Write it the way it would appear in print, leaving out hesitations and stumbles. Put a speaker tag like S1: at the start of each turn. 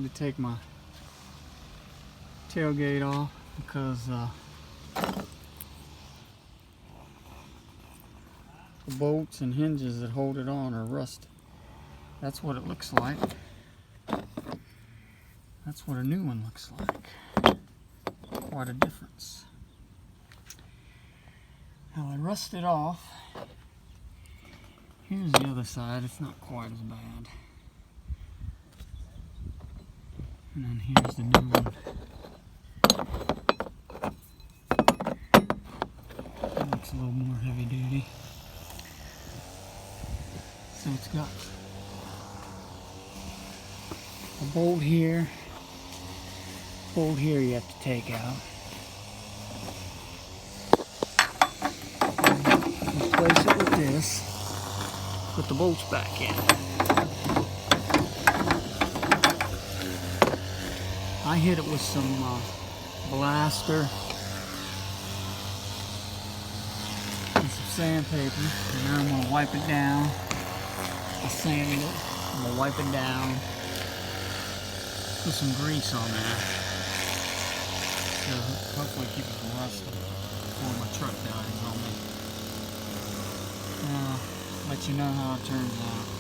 S1: had to take my tailgate off because the bolts and hinges that hold it on are rusted. That's what it looks like. That's what a new one looks like. Quite a difference. Now I rusted off. Here's the other side. It's not quite as bad. And then here's the new one. That looks a little more heavy duty. So it's got a bolt here you have to take out. Replace it with this. Put the bolts back in. I hit it with some blaster and some sandpaper, and now I'm going to wipe it down. I sanded it. I'm going to wipe it down. Put some grease on there. So hopefully keep it from rusting before my truck dies on me. Let you know how it turns out.